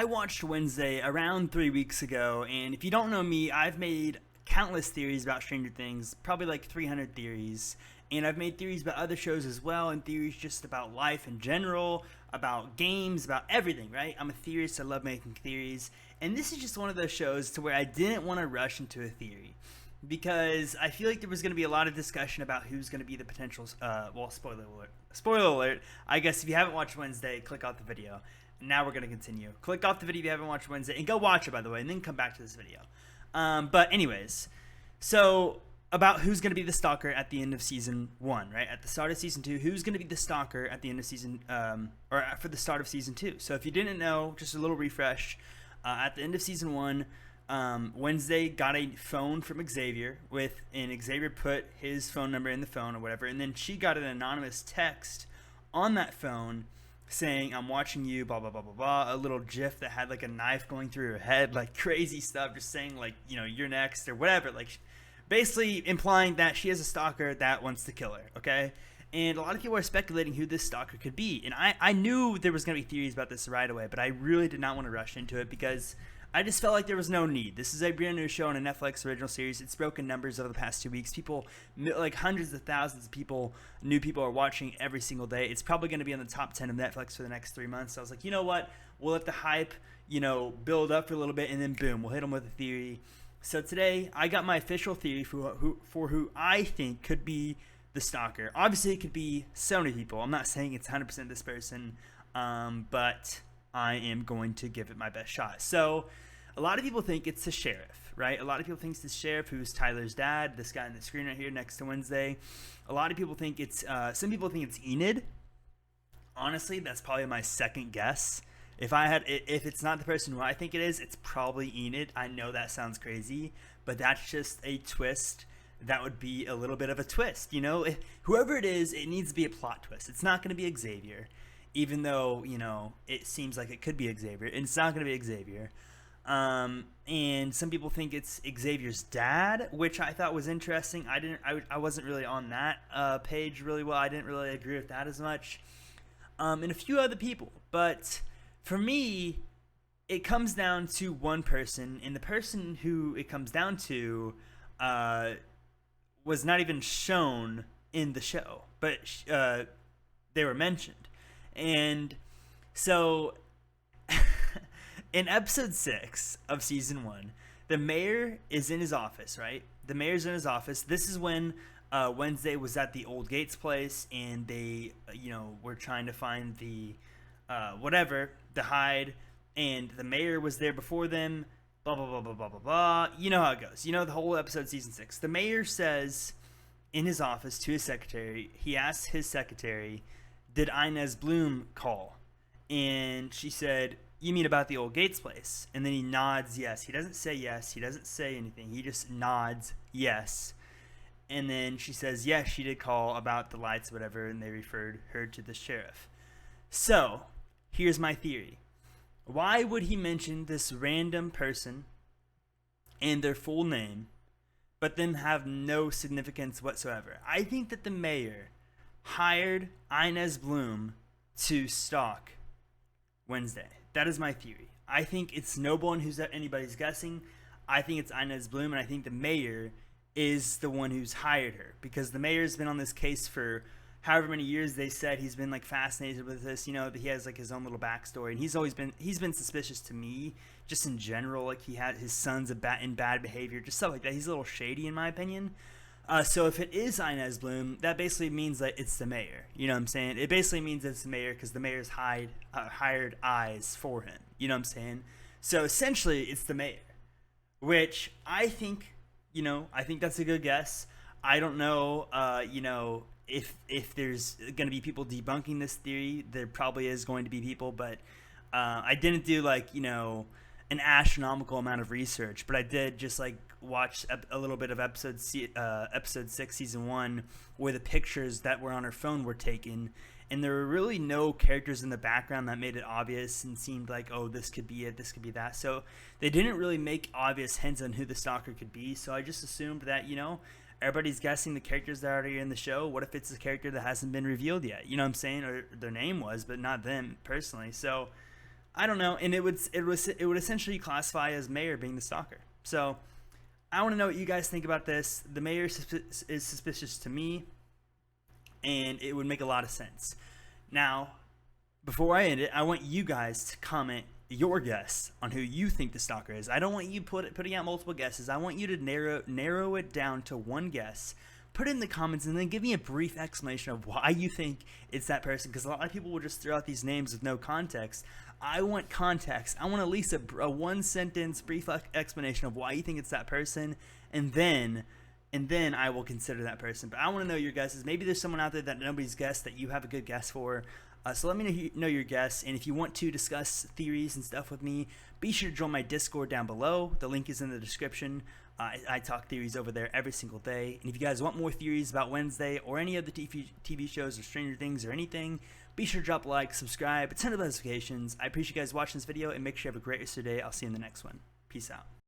I watched Wednesday around 3 weeks ago, and if you don't know me, I've made countless theories about Stranger Things, probably like 300 theories. And I've made theories about other shows as well, and theories just about life in general, about games, about everything, right? I'm a theorist, I love making theories. And this is just one of those shows to where I didn't want to rush into a theory. Because I feel like there was going to be a lot of discussion about who's going to be the potential, spoiler alert. Spoiler alert. I guess if you haven't watched Wednesday, click off the video. Now we're going to continue. Click off the video if you haven't watched Wednesday, and go watch it, by the way, and then come back to this video. But anyways, so about who's going to be the Stalker at the end of season 1, right? At the start of season 2, who's going to be the Stalker at the end of season, or for the start of season 2. So if you didn't know, just a little refresh. At the end of season 1, Wednesday got a phone from Xavier and Xavier put his phone number in the phone or whatever, and then she got an anonymous text on that phone saying, "I'm watching you, blah, blah, blah, blah, blah," a little gif that had like a knife going through her head, like crazy stuff, just saying like, you're next or whatever, like basically implying that she has a stalker that wants to kill her, okay? And a lot of people are speculating who this stalker could be, and I knew there was going to be theories about this right away, but I really did not want to rush into it because I just felt like there was no need. This is a brand new show on a Netflix original series. It's broken numbers over the past 2 weeks. People, like hundreds of thousands of people, new people are watching every single day. It's probably going to be on the top 10 of Netflix for the next 3 months. So I was like, you know what? We'll let the hype, build up for a little bit, and then boom, we'll hit them with a theory. So today, I got my official theory for who I think could be the stalker. Obviously, it could be so many people. I'm not saying it's 100% this person, but I am going to give it my best shot. So a lot of people think it's the sheriff, right? A lot of people think it's the sheriff, who's Tyler's dad, this guy on the screen right here next to Wednesday. A lot of people think it's, some people think it's Enid. Honestly, that's probably my second guess. If it's not the person who I think it is, it's probably Enid. I know that sounds crazy, but that's just a twist. That would be a little bit of a twist, Whoever it is, it needs to be a plot twist. It's not going to be Xavier, even though, it seems like it could be Xavier. And it's not going to be Xavier. And some people think it's Xavier's dad, which I thought was interesting. I wasn't really on that page really well. I didn't really agree with that as much. And a few other people. But for me, it comes down to one person, and the person who it comes down to was not even shown in the show, but they were mentioned. And so in episode 6 of season 1, the mayor is in his office, right? The mayor's in his office. This is when Wednesday was at the old Gates place, and they, were trying to find the, the hide, and the mayor was there before them, blah, blah, blah, blah, blah, blah, blah. You know how it goes. You know the whole episode, season 6. The mayor says in his office to his secretary, he asks his secretary, did Inez Bloom call? And she said, you mean about the old Gates place? And then he nods yes. He doesn't say yes. He doesn't say anything. He just nods yes. And then she says, yes, she did call about the lights, whatever, and they referred her to the sheriff. So, here's my theory. Why would he mention this random person and their full name, but then have no significance whatsoever? I think that the mayor hired Inez Bloom to stalk Wednesday. That is my theory. I think it's no one who's anybody's guessing. I think it's Inez Bloom, and I think the mayor is the one who's hired her, because the mayor's been on this case for however many years. They said he's been like fascinated with this, he has like his own little backstory, and he's been suspicious to me just in general. Like he had his son's in bad behavior, just stuff like that. He's a little shady in my opinion. So if it is Inez Bloom, that basically means that it's the mayor. You know what I'm saying? It basically means it's the mayor because the mayor's hired eyes for him. You know what I'm saying? So essentially, it's the mayor, which I think, I think that's a good guess. I don't know, if there's going to be people debunking this theory. There probably is going to be people, but I didn't do an astronomical amount of research, but I did just watch a little bit of episode 6 season 1, where the pictures that were on her phone were taken, and there were really no characters in the background that made it obvious and seemed like, oh, this could be it, this could be that. So they didn't really make obvious hints on who the stalker could be. So I just assumed that, everybody's guessing the characters that are already in the show. What if it's a character that hasn't been revealed yet? You know what I'm saying? Or their name was, but not them personally. So I don't know, and it would essentially classify as Mayor being the stalker. So I want to know what you guys think about this. The mayor is suspicious to me, and it would make a lot of sense. Now, before I end it, I want you guys to comment your guess on who you think the stalker is. I don't want you putting out multiple guesses. I want you to narrow it down to one guess. Put it in the comments and then give me a brief explanation of why you think it's that person, because a lot of people will just throw out these names with no context. I want context. I want at least a one sentence brief explanation of why you think it's that person, and then I will consider that person. But I want to know your guesses. Maybe there's someone out there that nobody's guessed that you have a good guess for. So let me know your guess, and if you want to discuss theories and stuff with me, be sure to join my Discord down below. The link is in the description. I talk theories over there every single day, and if you guys want more theories about Wednesday or any of the TV shows or Stranger Things or anything, be sure to drop a like, subscribe, turn on notifications. I appreciate you guys watching this video, and make sure you have a great rest of your day. I'll see you in the next one. Peace out.